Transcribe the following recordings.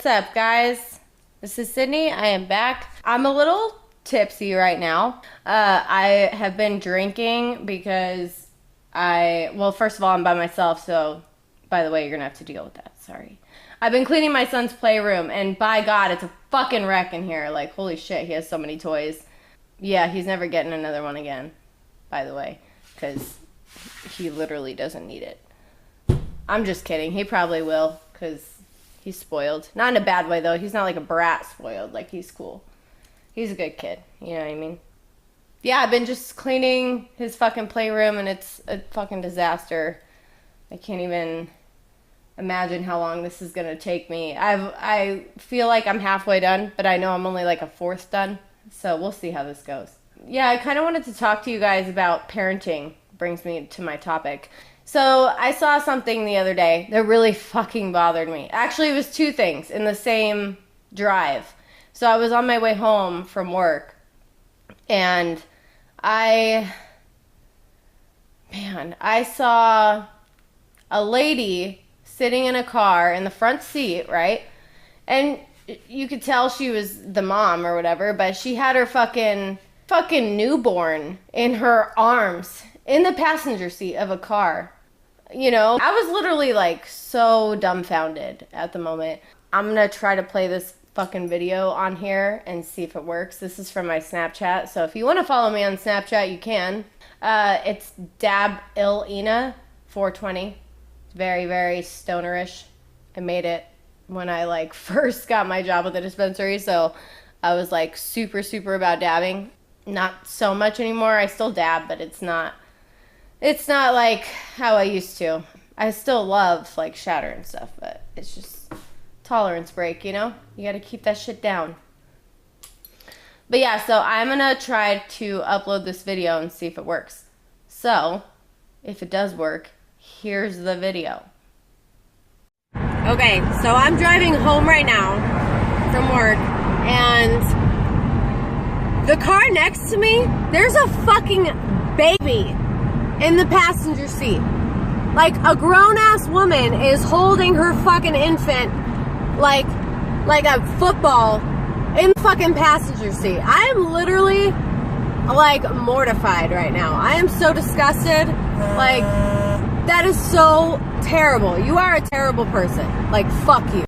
What's up, guys? This is Sydney. I am back. I'm a little tipsy right now. I have been drinking because well, first of all, I'm by myself, so by the way, you're gonna have to deal with that. Sorry. I've been cleaning my son's playroom, and by God, it's a fucking wreck in here. Like, holy shit, he has so many toys. Yeah, he's never getting another one again, by the way, because he literally doesn't need it. I'm just kidding. He probably will, because he's spoiled. Not in a bad way, though. He's not like a brat spoiled. Like, he's cool. He's a good kid. You know what I mean? Yeah, I've been just cleaning his fucking playroom, and it's a fucking disaster. I can't even imagine how long this is going to take me. I feel like I'm halfway done, but I know I'm only like a fourth done. So we'll see how this goes. Yeah, I kind of wanted to talk to you guys about parenting. Brings me to my topic. So I saw something the other day that really fucking bothered me. Actually, it was two things in the same drive. So I was on my way home from work, and I saw a lady sitting in a car in the front seat, right? And you could tell she was the mom or whatever, but she had her fucking newborn in her arms in the passenger seat of a car. You know, I was literally like so dumbfounded at the moment. I'm gonna try to play this fucking video on here and see if it works. This is from my Snapchat, so if you want to follow me on Snapchat, you can. It's DabIlina420. It's very, very stonerish. I made it when I like first got my job at the dispensary, so I was like super, super about dabbing. Not so much anymore. I still dab, but it's not like how I used to. I still love like shatter and stuff, but it's just tolerance break, you know? You gotta keep that shit down. But yeah, so I'm gonna try to upload this video and see if it works. So, if it does work, here's the video. Okay, so I'm driving home right now from work, and the car next to me, there's a fucking baby in the passenger seat. Like, a grown-ass woman is holding her fucking infant like a football in the fucking passenger seat. I am literally like mortified right now. I am so disgusted. Like, that is so terrible. You are a terrible person. Like, fuck you.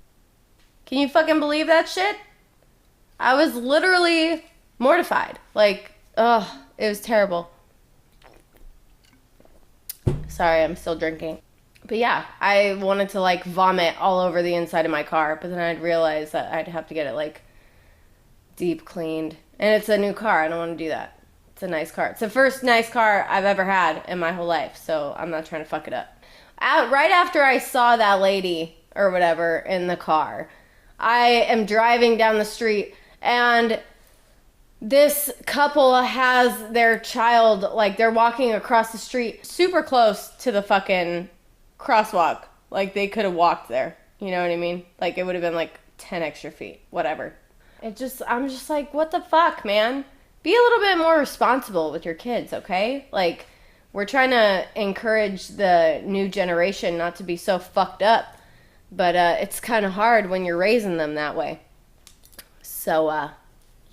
Can you fucking believe that shit? I was literally mortified. Like, ugh, it was terrible. Sorry, I'm still drinking. But yeah, I wanted to like vomit all over the inside of my car, but then I'd realize that I'd have to get it like deep cleaned. And it's a new car. I don't want to do that. It's a nice car. It's the first nice car I've ever had in my whole life, so I'm not trying to fuck it up. Right after I saw that lady or whatever in the car, I am driving down the street, and this couple has their child, like, they're walking across the street super close to the fucking crosswalk. Like, they could have walked there. You know what I mean? Like, it would have been like 10 extra feet. Whatever. I'm just like, what the fuck, man? Be a little bit more responsible with your kids, okay? Like, we're trying to encourage the new generation not to be so fucked up. But it's kind of hard when you're raising them that way. So,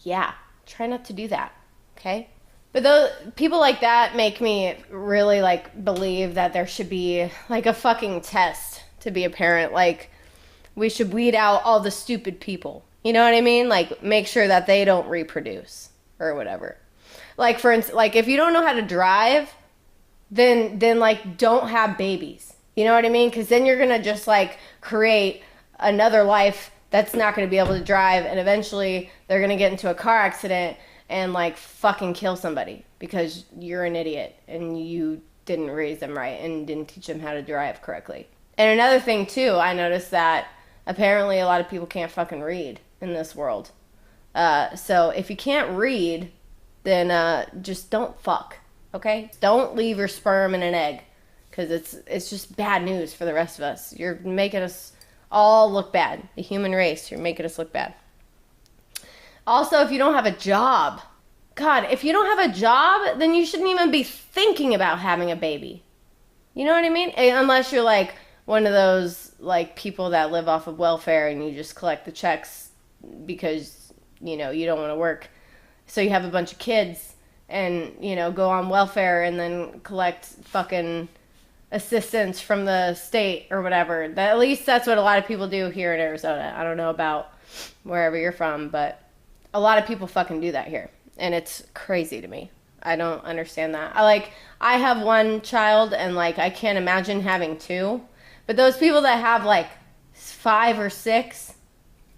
yeah. Try not to do that, okay? But those people like that make me really like believe that there should be like a fucking test to be a parent. Like, we should weed out all the stupid people. You know what I mean? Like, make sure that they don't reproduce or whatever. Like, for instance, like if you don't know how to drive, then like don't have babies. You know what I mean? Because then you're gonna just like create another life that's not going to be able to drive, and eventually they're going to get into a car accident and like fucking kill somebody because you're an idiot and you didn't raise them right and didn't teach them how to drive correctly. And another thing too, I noticed that apparently a lot of people can't fucking read in this world. So if you can't read, then just don't fuck, okay? Don't leave your sperm in an egg, because it's just bad news for the rest of us. You're making us all look bad. The human race, you're making us look bad. Also, if you don't have a job, God, if you don't have a job, then you shouldn't even be thinking about having a baby. You know what I mean? Unless you're like one of those like people that live off of welfare and you just collect the checks because you don't want to work. So you have a bunch of kids and go on welfare and then collect fucking assistance from the state or whatever. At least that's what a lot of people do here in Arizona. I don't know about wherever you're from, but a lot of people fucking do that here, and it's crazy to me. I don't understand that. I have one child, and like I can't imagine having two. But those people that have like 5 or 6,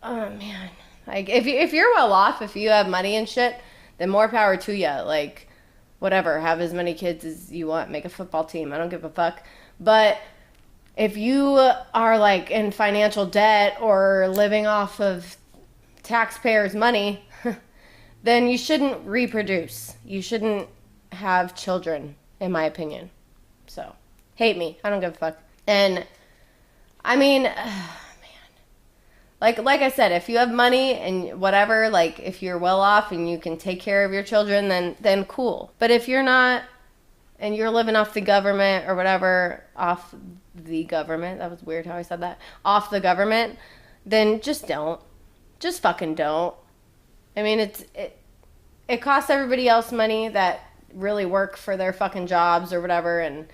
oh man. Like if you're well off, if you have money and shit, then more power to you. Like whatever, have as many kids as you want, make a football team. I don't give a fuck. But if you are like in financial debt or living off of taxpayers' money, then you shouldn't reproduce. You shouldn't have children, in my opinion. So, hate me. I don't give a fuck. And I mean, man. Like I said, if you have money and whatever, like if you're well off and you can take care of your children, then cool. But if you're not and you're living off the government or whatever, off the government, that was weird how I said that, off the government, then just don't. Just fucking don't. I mean, it costs everybody else money that really work for their fucking jobs or whatever, and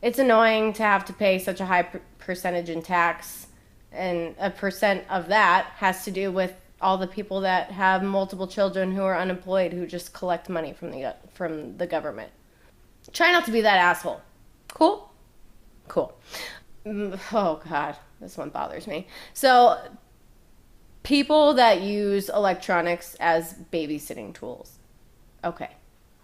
it's annoying to have to pay such a high percentage in tax, and a percent of that has to do with all the people that have multiple children who are unemployed who just collect money from the government. Try not to be that asshole. Cool? Cool. Oh, God. This one bothers me. So, people that use electronics as babysitting tools. Okay.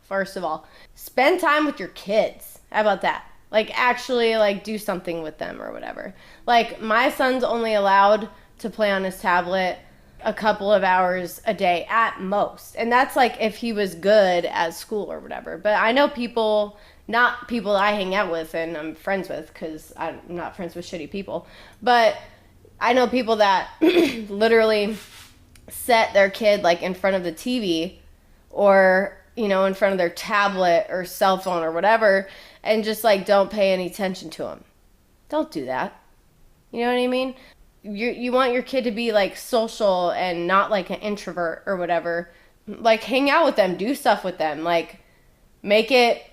First of all, spend time with your kids. How about that? Like, actually, like, do something with them or whatever. Like, my son's only allowed to play on his tablet a couple of hours a day at most. And that's, like, if he was good at school or whatever. But I know people, not people I hang out with and I'm friends with, because I'm not friends with shitty people. But I know people that literally set their kid, like, in front of the TV or, in front of their tablet or cell phone or whatever, and just, like, don't pay any attention to them. Don't do that. You know what I mean? You want your kid to be, like, social and not, like, an introvert or whatever. Like, hang out with them. Do stuff with them. Like, make it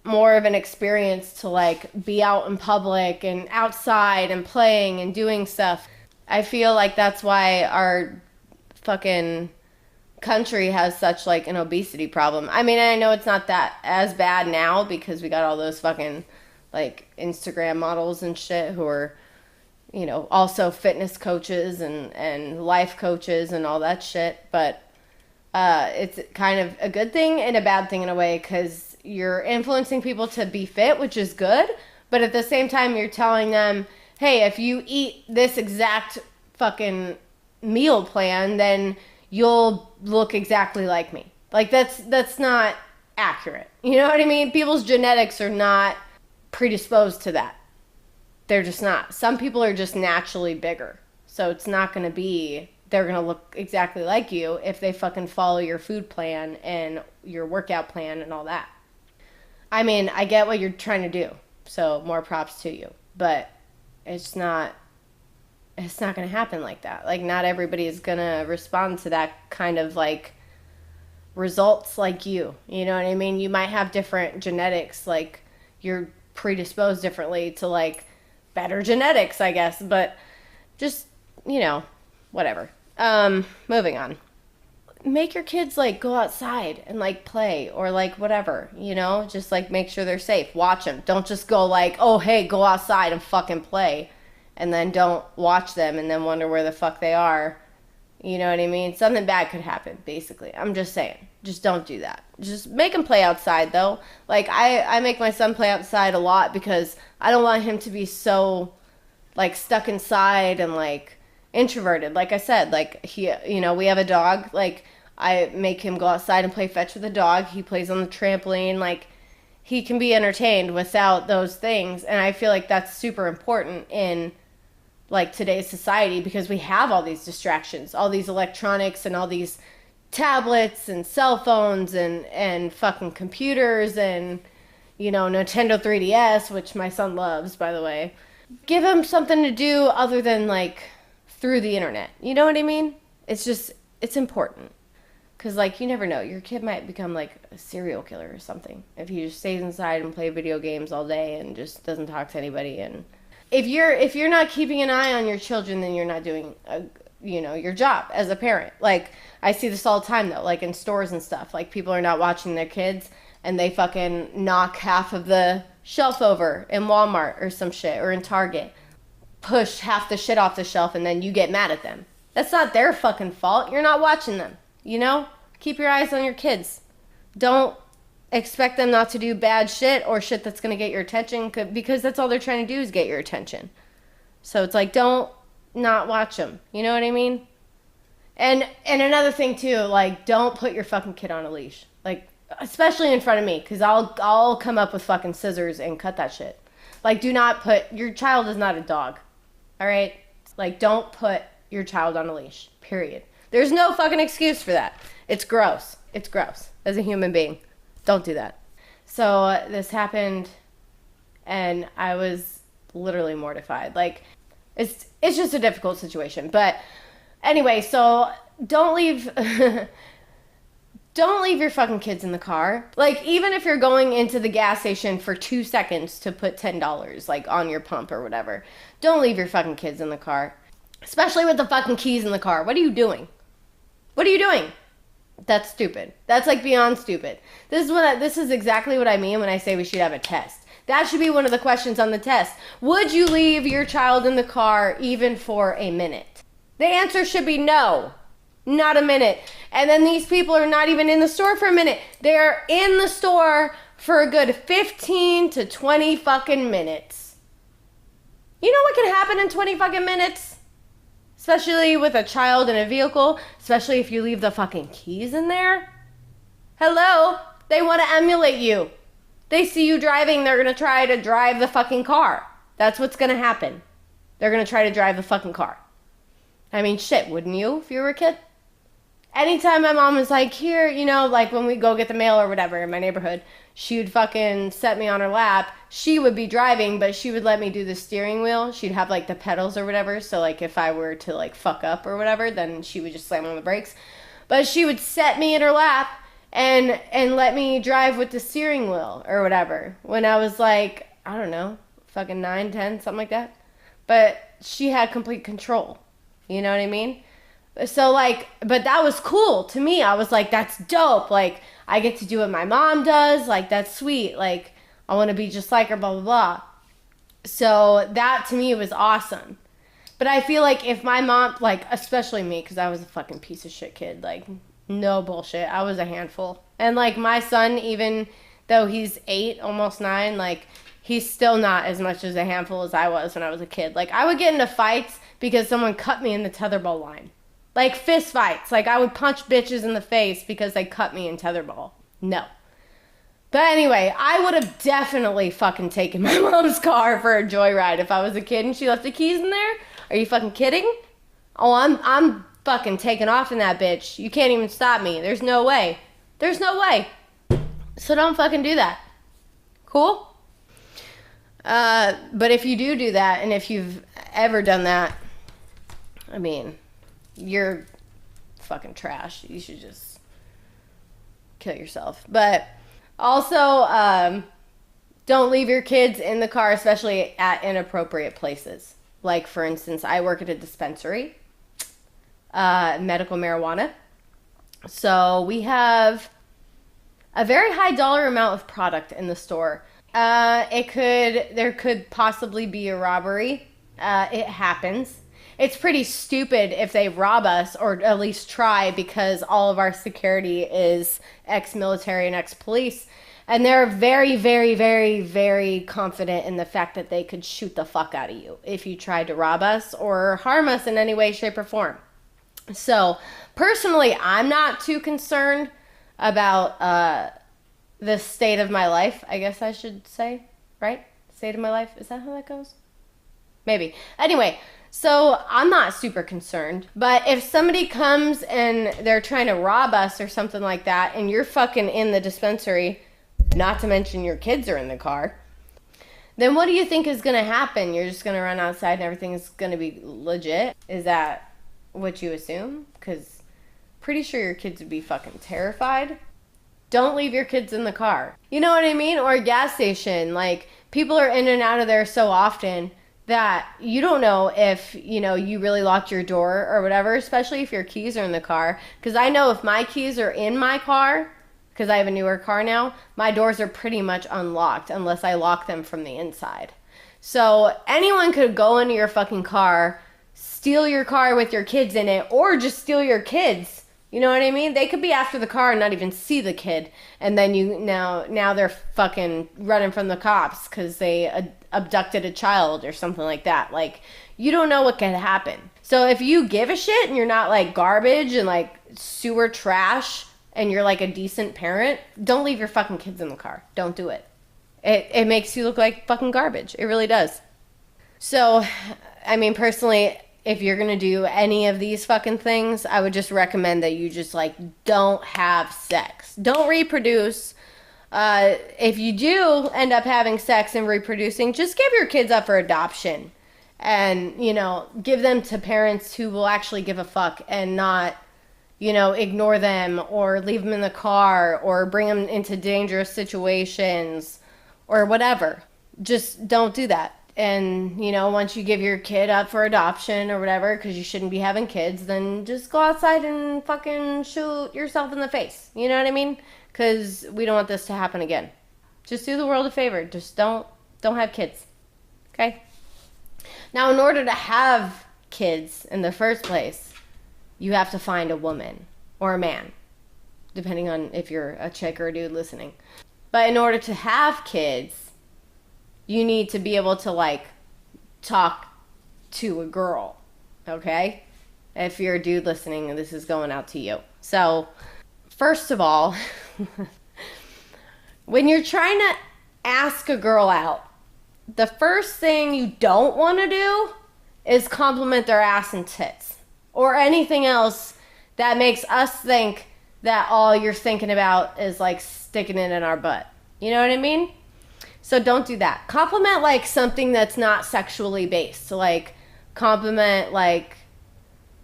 more of an experience to, like, be out in public and outside and playing and doing stuff. I feel like that's why our fucking country has such, like, an obesity problem. I mean, I know it's not that as bad now because we got all those fucking, like, Instagram models and shit who are, also fitness coaches and life coaches and all that shit. But it's kind of a good thing and a bad thing in a way, because you're influencing people to be fit, which is good. But at the same time, you're telling them, hey, if you eat this exact fucking meal plan, then you'll look exactly like me. Like, that's not accurate. You know what I mean? People's genetics are not predisposed to that. They're just not. Some people are just naturally bigger. So it's not going to be, they're going to look exactly like you if they fucking follow your food plan and your workout plan and all that. I mean, I get what you're trying to do. So more props to you. But it's not going to happen like that. Like, not everybody is going to respond to that kind of, like, results like you. You know what I mean? You might have different genetics. Like, you're predisposed differently to, like, better genetics, I guess. But just, whatever. Moving on. Make your kids, like, go outside and, like, play or, like, whatever, Just, like, make sure they're safe. Watch them. Don't just go, like, oh, hey, go outside and fucking play. And then don't watch them and then wonder where the fuck they are. You know what I mean? Something bad could happen, basically. I'm just saying. Just don't do that. Just make him play outside, though. Like, I make my son play outside a lot because I don't want him to be so, like, stuck inside and, like, introverted. Like I said, like, he, we have a dog. Like, I make him go outside and play fetch with the dog. He plays on the trampoline. Like, he can be entertained without those things. And I feel like that's super important in, like, today's society, because we have all these distractions, all these electronics and all these tablets and cell phones and fucking computers and, Nintendo 3DS, which my son loves, by the way. give them something to do other than like through the internet. You know what I mean? It's important. Because, like, you never know. Your kid might become, like, a serial killer or something if he just stays inside and plays video games all day and just doesn't talk to anybody. And if you're not keeping an eye on your children, then you're not doing, your job as a parent. Like, I see this all the time, though, like, in stores and stuff. Like, people are not watching their kids, and they fucking knock half of the shelf over in Walmart or some shit, or in Target. Push half the shit off the shelf, and then you get mad at them. That's not their fucking fault. You're not watching them. You know? Keep your eyes on your kids. Don't expect them not to do bad shit or shit that's going to get your attention, because that's all they're trying to do is get your attention. So it's like, don't not watch them. You know what I mean? And another thing too, like, don't put your fucking kid on a leash. Like, especially in front of me, because I'll come up with fucking scissors and cut that shit. Like, do not put, your child is not a dog. All right? Like, don't put your child on a leash. Period. There's no fucking excuse for that. It's gross. It's gross. As a human being, don't do that. So this happened, and I was literally mortified. Like, it's just a difficult situation. But anyway, so don't leave your fucking kids in the car. Like, even if you're going into the gas station for 2 seconds to put $10, like, on your pump or whatever, don't leave your fucking kids in the car. Especially with the fucking keys in the car. What are you doing? What are you doing? That's stupid. That's, like, beyond stupid. This is exactly what I mean when I say we should have a test. That should be one of the questions on the test. Would you leave your child in the car even for a minute? The answer should be no. Not a minute. And then these people are not even in the store for a minute. They're in the store for a good 15 to 20 fucking minutes. You know what can happen in 20 fucking minutes? Especially with a child in a vehicle. Especially if you leave the fucking keys in there. Hello? They want to emulate you. They see you driving, they're going to try to drive the fucking car. That's what's going to happen. They're going to try to drive the fucking car. I mean, shit, wouldn't you if you were a kid? Anytime my mom was like, here, you know, like when we go get the mail or whatever in my neighborhood, she would fucking set me on her lap. She would be driving, but she would let me do the steering wheel. She'd have like the pedals or whatever. So like if I were to like fuck up or whatever, then she would just slam on the brakes. But she would set me in her lap and let me drive with the steering wheel or whatever. When I was like, I don't know, fucking 9, 10, something like that. But she had complete control. You know what I mean? So, like, but that was cool to me. I was like, that's dope. Like, I get to do what my mom does. Like, that's sweet. Like, I want to be just like her, blah, blah, blah. So, that to me was awesome. But I feel like if my mom, like, especially me, because I was a fucking piece of shit kid. Like, no bullshit. I was a handful. And, like, my son, even though he's 8, almost 9, like, he's still not as much as a handful as I was when I was a kid. Like, I would get into fights because someone cut me in the tetherball line. Like, fist fights. Like, I would punch bitches in the face because they cut me in tetherball. No. But anyway, I would have definitely fucking taken my mom's car for a joyride if I was a kid and she left the keys in there. Are you fucking kidding? Oh, I'm fucking taking off in that bitch. You can't even stop me. There's no way. There's no way. So don't fucking do that. Cool? But if you do that, and if you've ever done that, I mean, you're fucking trash. You should just kill yourself. But also, don't leave your kids in the car, especially at inappropriate places. Like, for instance, I work at a dispensary, medical marijuana. So we have a very high dollar amount of product in the store. There could possibly be a robbery. It happens. It's pretty stupid if they rob us, or at least try, because all of our security is ex-military and ex-police. And they're very, very, very, very confident in the fact that they could shoot the fuck out of you if you tried to rob us or harm us in any way, shape, or form. So, personally, I'm not too concerned about the state of my life, I guess I should say, right? State of my life, is that how that goes? Maybe. Anyway, so I'm not super concerned, but if somebody comes and they're trying to rob us or something like that, and you're fucking in the dispensary, not to mention your kids are in the car, then what do you think is going to happen? You're just going to run outside and everything's going to be legit? Is that what you assume? Because pretty sure your kids would be fucking terrified. Don't leave your kids in the car. You know what I mean? Or a gas station. Like, people are in and out of there so often that you don't know if, you really locked your door or whatever, especially if your keys are in the car. Because I know if my keys are in my car, because I have a newer car now, my doors are pretty much unlocked unless I lock them from the inside. So anyone could go into your fucking car, steal your car with your kids in it, or just steal your kids. You know what I mean? They could be after the car and not even see the kid. And then now they're fucking running from the cops because they abducted a child or something like that. Like, you don't know what can happen. So if you give a shit and you're not like garbage and like sewer trash and you're like a decent parent, don't leave your fucking kids in the car. Don't do it. It makes you look like fucking garbage. It really does. So, I mean, personally, if you're going to do any of these fucking things, I would just recommend that you just, like, don't have sex. Don't reproduce. If you do end up having sex and reproducing, just give your kids up for adoption. And, give them to parents who will actually give a fuck and not, ignore them or leave them in the car or bring them into dangerous situations or whatever. Just don't do that. And, once you give your kid up for adoption or whatever, because you shouldn't be having kids, then just go outside and fucking shoot yourself in the face. You know what I mean? Because we don't want this to happen again. Just do the world a favor. Just don't have kids. Okay? Now, in order to have kids in the first place, you have to find a woman or a man, depending on if you're a chick or a dude listening. But in order to have kids, you need to be able to, like, talk to a girl, okay? If you're a dude listening, this is going out to you. So, first of all, when you're trying to ask a girl out, the first thing you don't want to do is compliment their ass and tits or anything else that makes us think that all you're thinking about is, like, sticking it in our butt. You know what I mean? So don't do that. Compliment, like, something that's not sexually based. So, like, compliment, like,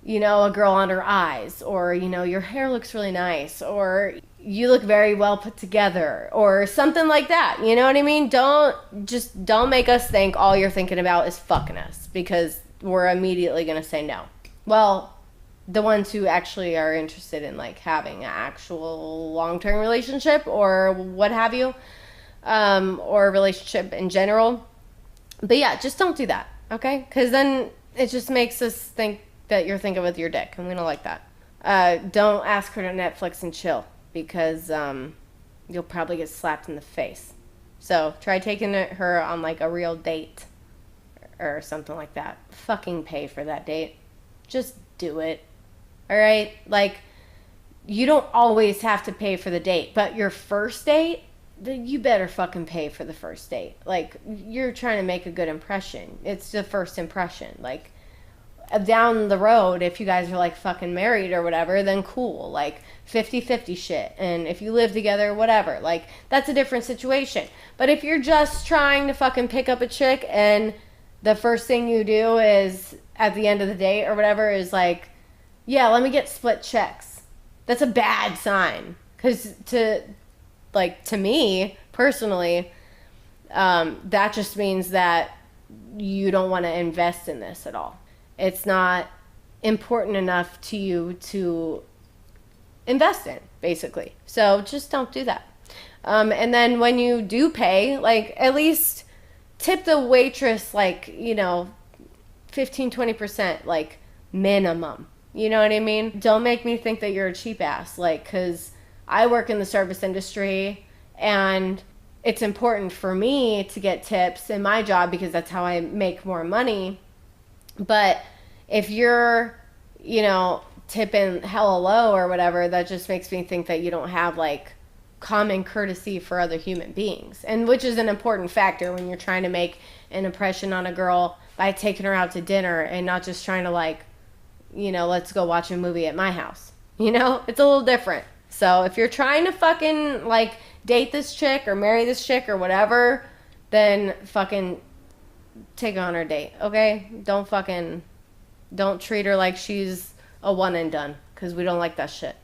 a girl on her eyes, or, your hair looks really nice, or you look very well put together, or something like that. You know what I mean? Don't make us think all you're thinking about is fucking us, because we're immediately going to say no. Well, the ones who actually are interested in, like, having an actual long-term relationship or what have you, or a relationship in general. But yeah, just don't do that, okay? Because then it just makes us think that you're thinking with your dick, and we don't like that. Don't ask her to Netflix and chill, because you'll probably get slapped in the face. So try taking her on, like, a real date or something like that. Fucking pay for that date. Just do it, all right? Like, you don't always have to pay for the date, but your first date, you better fucking pay for the first date. Like, you're trying to make a good impression. It's the first impression. Like, down the road, if you guys are, like, fucking married or whatever, then cool. Like, 50-50 shit. And if you live together, whatever. Like, that's a different situation. But if you're just trying to fucking pick up a chick and the first thing you do is, at the end of the date or whatever, is like, yeah, let me get split checks. That's a bad sign. Because to me, personally, that just means that you don't want to invest in this at all. It's not important enough to you to invest in, basically. So just don't do that. And then when you do pay, like, at least tip the waitress, like, 15-20%, like, minimum. You know what I mean? Don't make me think that you're a cheap ass, like, because I work in the service industry, and it's important for me to get tips in my job because that's how I make more money. But if you're, tipping hella low or whatever, that just makes me think that you don't have, like, common courtesy for other human beings. And which is an important factor when you're trying to make an impression on a girl by taking her out to dinner and not just trying to, like, let's go watch a movie at my house. It's a little different. So if you're trying to fucking, like, date this chick or marry this chick or whatever, then fucking take her on her date, okay? Don't treat her like she's a one and done, because we don't like that shit.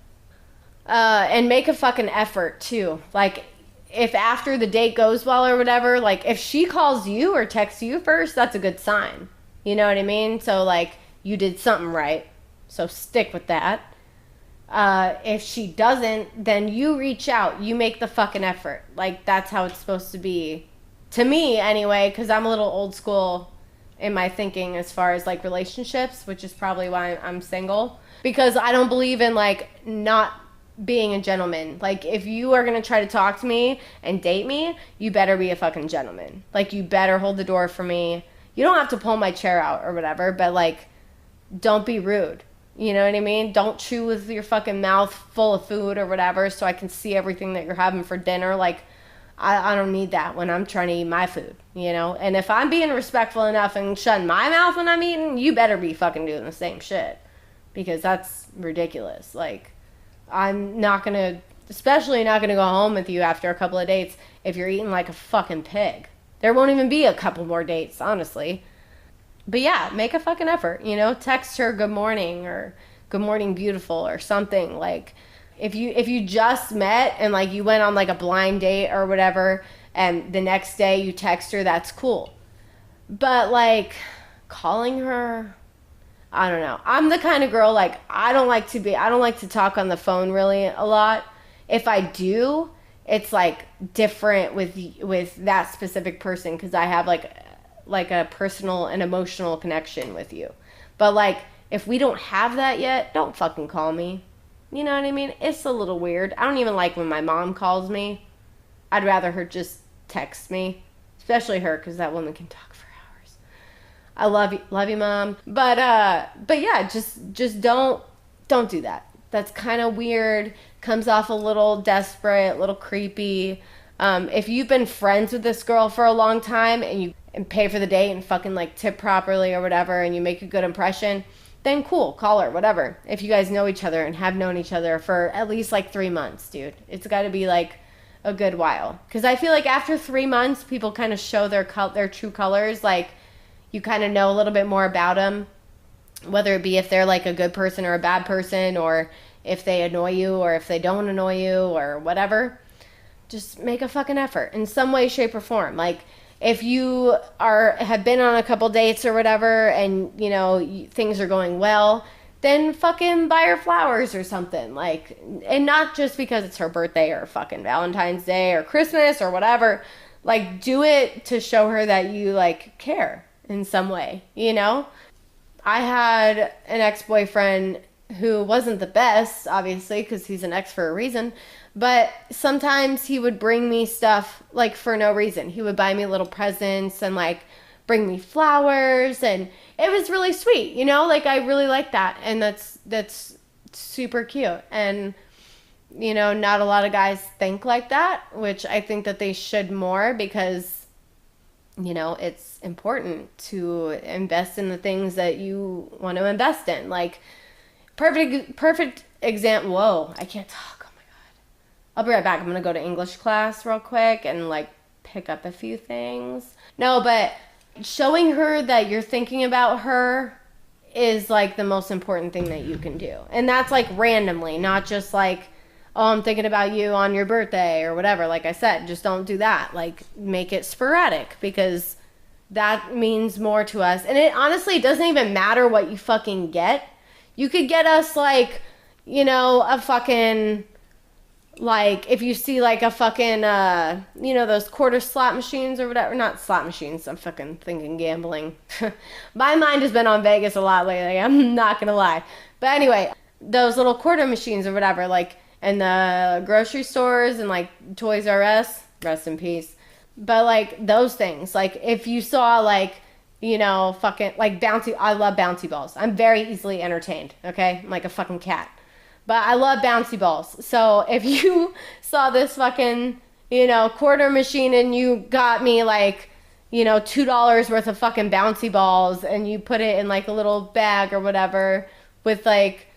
And make a fucking effort too. Like, if after the date goes well or whatever, like if she calls you or texts you first, that's a good sign. You know what I mean? So like, you did something right. So stick with that. If she doesn't, then you reach out. You make the fucking effort. Like, that's how it's supposed to be. To me, anyway, because I'm a little old school in my thinking as far as, like, relationships, which is probably why I'm single. Because I don't believe in, like, not being a gentleman. Like, if you are going to try to talk to me and date me, you better be a fucking gentleman. Like, you better hold the door for me. You don't have to pull my chair out or whatever, but, like, don't be rude. You know what I mean? Don't chew with your fucking mouth full of food or whatever so I can see everything that you're having for dinner. Like, I don't need that when I'm trying to eat my food, you know? And if I'm being respectful enough and shutting my mouth when I'm eating, you better be fucking doing the same shit. Because that's ridiculous. Like, I'm not gonna, especially not gonna go home with you after a couple of dates if you're eating like a fucking pig. There won't even be a couple more dates, honestly. But yeah, make a fucking effort, you know? Text her good morning or good morning beautiful or something. Like, if you just met and like you went on like a blind date or whatever and the next day you text her, that's cool. But like calling her, I don't know. I'm the kind of girl, like, I don't like to talk on the phone really a lot. If I do, it's like different with that specific person because I have like a personal and emotional connection with you. But like, if we don't have that yet, don't fucking call me. You know what I mean? It's a little weird. I don't even like when my mom calls me. I'd rather her just text me, especially her, because that woman can talk for hours. I love you, mom. But yeah, just don't do that. That's kind of weird. Comes off a little desperate, a little creepy. If you've been friends with this girl for a long time and pay for the date and fucking like tip properly or whatever and you make a good impression, then cool, call her, whatever. If you guys know each other and have known each other for at least like 3 months, dude, it's got to be like a good while. Because I feel like after 3 months, people kind of show their true colors. Like, you kind of know a little bit more about them, whether it be if they're like a good person or a bad person, or if they annoy you or if they don't annoy you or whatever. Just make a fucking effort in some way, shape, or form. Like, if you have been on a couple dates or whatever and, you know, things are going well, then fucking buy her flowers or something. Like, and not just because it's her birthday or fucking Valentine's Day or Christmas or whatever. Like, do it to show her that you, like, care in some way, you know? I had an ex-boyfriend who wasn't the best, obviously, because he's an ex for a reason. But sometimes he would bring me stuff, like, for no reason. He would buy me little presents and, like, bring me flowers. And it was really sweet, you know? Like, I really like that. And that's super cute. And, you know, not a lot of guys think like that, which I think that they should more because, you know, it's important to invest in the things that you want to invest in. Like, perfect example. Whoa, I can't talk. I'll be right back. I'm going to go to English class real quick and, like, pick up a few things. No, but showing her that you're thinking about her is, like, the most important thing that you can do. And that's, like, randomly, not just, like, oh, I'm thinking about you on your birthday or whatever. Like I said, just don't do that. Like, make it sporadic because that means more to us. And it honestly doesn't even matter what you fucking get. You could get us, like, you know, a fucking... Like, if you see, like, a fucking, you know, those quarter slot machines or whatever. Not slot machines. I'm fucking thinking gambling. My mind has been on Vegas a lot lately. I'm not going to lie. But anyway, those little quarter machines or whatever, like, in the grocery stores and, like, Toys R Us. Rest in peace. But, like, those things. Like, if you saw, like, you know, fucking, like, bouncy. I love bouncy balls. I'm very easily entertained, okay? I'm like a fucking cat. But I love bouncy balls. So if you saw this fucking, you know, quarter machine and you got me like, you know, $2 worth of fucking bouncy balls and you put it in like a little bag or whatever with like,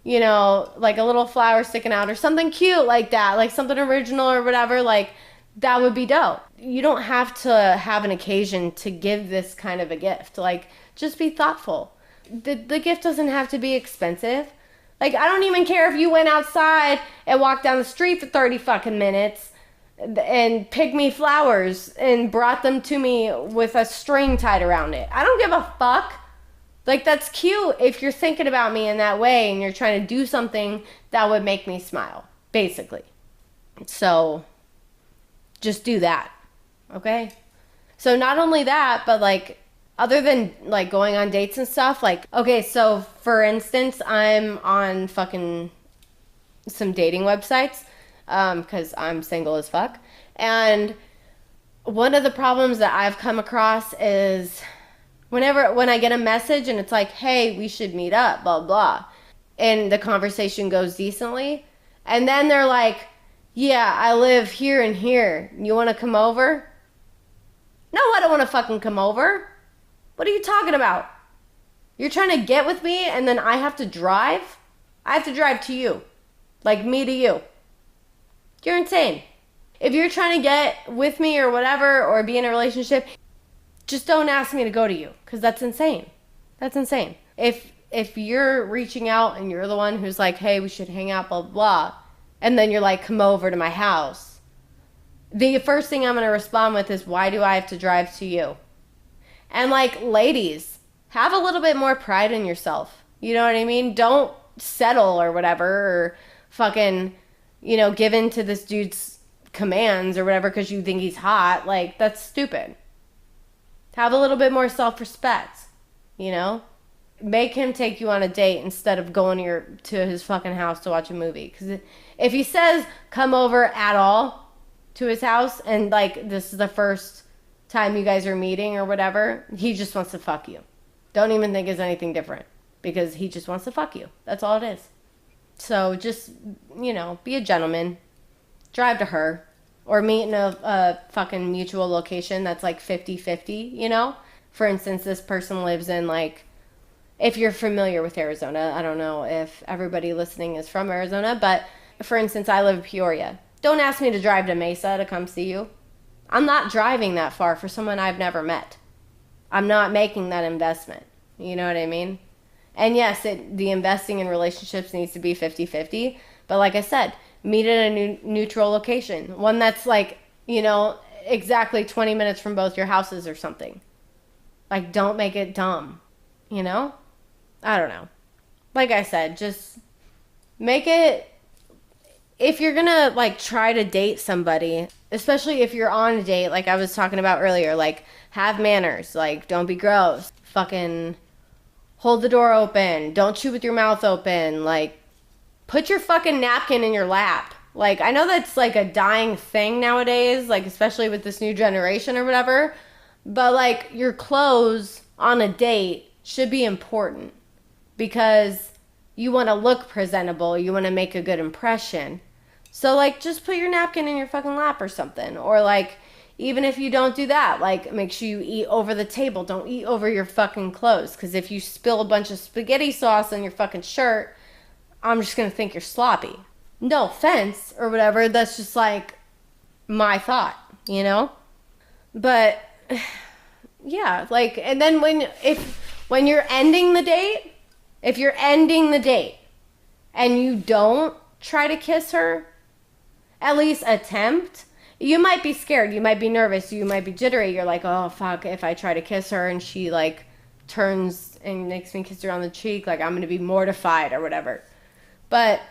you know, like a little flower sticking out or something cute like that, like something original or whatever, like that would be dope. you don't have to have an occasion to give this kind of a gift. Like, just be thoughtful. The gift doesn't have to be expensive. Like, I don't even care if you went outside and walked down the street for 30 fucking minutes and picked me flowers and brought them to me with a string tied around it. I don't give a fuck. Like, that's cute if you're thinking about me in that way and you're trying to do something that would make me smile, basically. So, just do that, okay? So, not only that, but, like, other than, like, going on dates and stuff, like, okay, so, for instance, I'm on fucking some dating websites, because I'm single as fuck, and one of the problems that I've come across is when I get a message and it's like, hey, we should meet up, blah, blah, and the conversation goes decently, and then they're like, yeah, I live here and here. You want to come over? No, I don't want to fucking come over. What are you talking about? You're trying to get with me and then I have to drive? I have to drive to you. Like me to you. You're insane. If you're trying to get with me or whatever, or be in a relationship, just don't ask me to go to you, because that's insane. That's insane. If you're reaching out and you're the one who's like, hey, we should hang out, blah, blah, and then you're like, come over to my house, the first thing I'm going to respond with is, why do I have to drive to you? And, like, ladies, have a little bit more pride in yourself. You know what I mean? Don't settle or whatever, or fucking, you know, give in to this dude's commands or whatever because you think he's hot. Like, that's stupid. Have a little bit more self-respect, you know? Make him take you on a date instead of going to his fucking house to watch a movie. Because if he says come over at all to his house and, like, this is the first time you guys are meeting or whatever, he just wants to fuck you. Don't even think it's anything different, because he just wants to fuck you. That's all it is. So just, you know, be a gentleman. Drive to her. Or meet in a fucking mutual location that's like 50-50, you know? For instance, this person lives in, like, if you're familiar with Arizona, I don't know if everybody listening is from Arizona, but for instance, I live in Peoria. Don't ask me to drive to Mesa to come see you. I'm not driving that far for someone I've never met. I'm not making that investment. You know what I mean? And yes, the investing in relationships needs to be 50-50. But like I said, meet at a neutral location. One that's like, you know, exactly 20 minutes from both your houses or something. Like, don't make it dumb. You know? I don't know. Like I said, just make it... If you're gonna, like, try to date somebody, especially if you're on a date, like I was talking about earlier, like, have manners. Like, don't be gross. Fucking hold the door open. Don't chew with your mouth open. Like, put your fucking napkin in your lap. Like, I know that's, like, a dying thing nowadays, like, especially with this new generation or whatever. But, like, your clothes on a date should be important. Because you want to look presentable. You want to make a good impression. So, like, just put your napkin in your fucking lap or something. Or, like, even if you don't do that, like, make sure you eat over the table. Don't eat over your fucking clothes. Because if you spill a bunch of spaghetti sauce on your fucking shirt, I'm just going to think you're sloppy. No offense or whatever. That's just, like, my thought, you know? But, yeah, like, and then when you're ending the date, if you're ending the date and you don't try to kiss her, at least attempt. You might be scared. You might be nervous. You might be jittery. You're like, oh, fuck, if I try to kiss her and she, like, turns and makes me kiss her on the cheek, like, I'm going to be mortified or whatever. But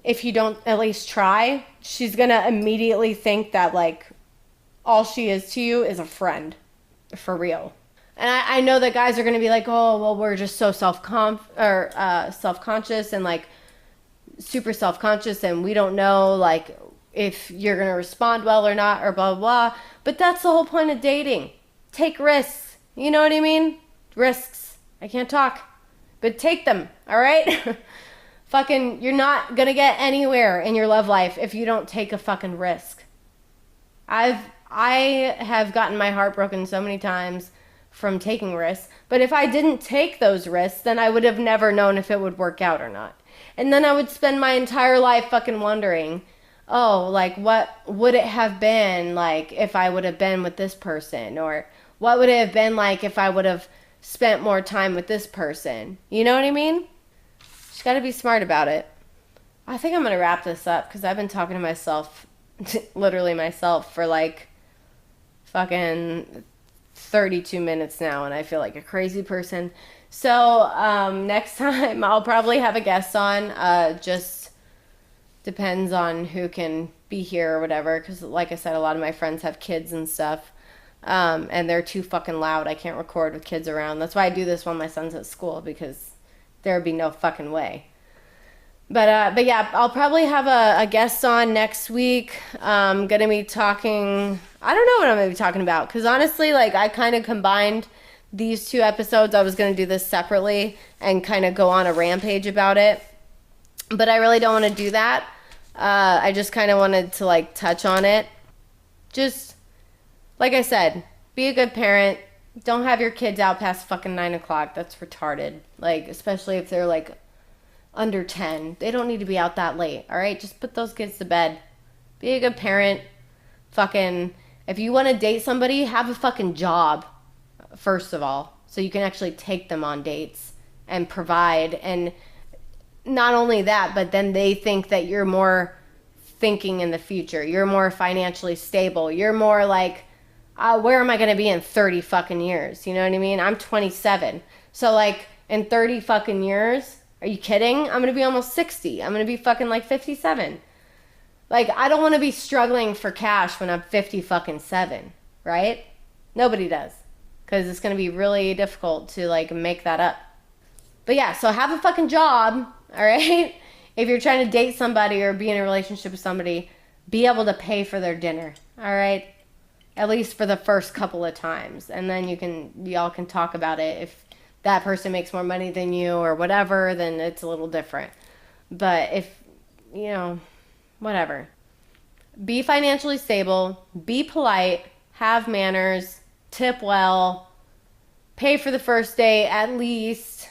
if you don't at least try, she's going to immediately think that, like, all she is to you is a friend. For real. And I know that guys are going to be like, oh, well, we're just so self-conscious and, like, super self-conscious, and we don't know, like, if you're going to respond well or not, or blah, blah, blah. But that's the whole point of dating. Take risks. You know what I mean? Risks. I can't talk. But take them, all right? Fucking, you're not going to get anywhere in your love life if you don't take a fucking risk. I have gotten my heart broken so many times from taking risks. But if I didn't take those risks, then I would have never known if it would work out or not. And then I would spend my entire life fucking wondering, oh, like what would it have been like if I would have been with this person, or what would it have been like if I would have spent more time with this person? You know what I mean? Just got to be smart about it. I think I'm going to wrap this up because I've been talking to myself, literally myself, for like fucking 32 minutes now, and I feel like a crazy person. So next time I'll probably have a guest on. Just depends on who can be here or whatever, because like I said, a lot of my friends have kids and stuff, and they're too fucking loud. I can't record with kids around. That's why I do this when my son's at school, because there would be no fucking way. But yeah, I'll probably have a guest on next week. Gonna be talking, I don't know what I'm gonna be talking about, because honestly, like, I kind of combined these two episodes. I was gonna do this separately and kind of go on a rampage about it, but I really don't want to do that. I just kind of wanted to like touch on it. Just like I said, be a good parent. Don't have your kids out past fucking 9 o'clock. That's retarded. Like, especially if they're like under 10. They don't need to be out that late, all right? Just put those kids to bed. Be a good parent. Fucking, if you want to date somebody, have a fucking job, first of all, so you can actually take them on dates and provide. And not only that, but then they think that you're more thinking in the future. You're more financially stable. You're more like, where am I going to be in 30 fucking years? You know what I mean? I'm 27. So, like, in 30 fucking years, are you kidding? I'm going to be almost 60. I'm going to be fucking like 57. Like, I don't want to be struggling for cash when I'm 50 fucking 7, right? Nobody does. Because it's going to be really difficult to, like, make that up. But yeah, so have a fucking job, all right? If you're trying to date somebody or be in a relationship with somebody, be able to pay for their dinner, all right? At least for the first couple of times. And then y'all can talk about it. If that person makes more money than you or whatever, then it's a little different. But if, you know, whatever. Be financially stable, be polite, have manners, tip well, pay for the first date at least,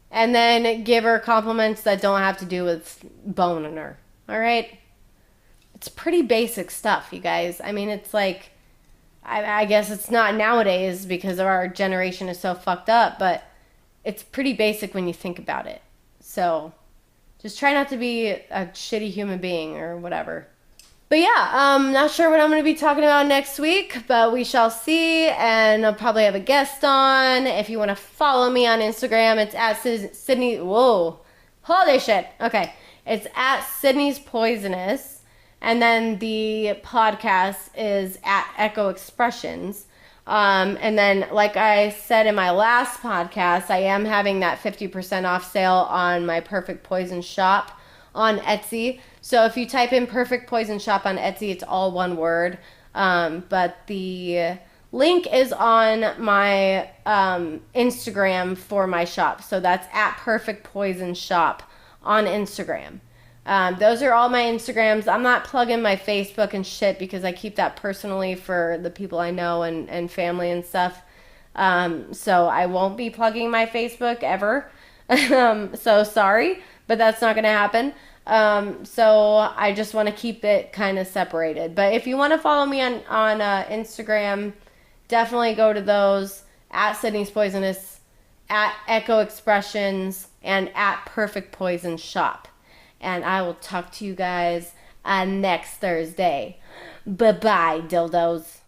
and then give her compliments that don't have to do with boning her. All right? It's pretty basic stuff, you guys. I mean, it's like, I guess it's not nowadays because our generation is so fucked up, but it's pretty basic when you think about it. So just try not to be a shitty human being or whatever. But yeah, not sure what I'm going to be talking about next week, but we shall see. And I'll probably have a guest on. If you want to follow me on Instagram, it's at Sydney. Whoa. Holy shit. Okay. It's at Sydney's Poisonous. And then the podcast is at Echo Expressions. And then, like I said in my last podcast, I am having that 50% off sale on my Perfect Poison shop on Etsy. So if you type in Perfect Poison shop on Etsy, it's all one word. But the link is on my Instagram for my shop. So that's at Perfect Poison shop on Instagram. Those are all my Instagrams. I'm not plugging my Facebook and shit because I keep that personally for the people I know and family and stuff. So I won't be plugging my Facebook ever. So sorry, but that's not going to happen. So I just want to keep it kind of separated. But if you want to follow me on Instagram, definitely go to those at Sydney's Poisonous, at Echo Expressions, and at Perfect Poison Shop. And I will talk to you guys next Thursday. Bye-bye, dildos.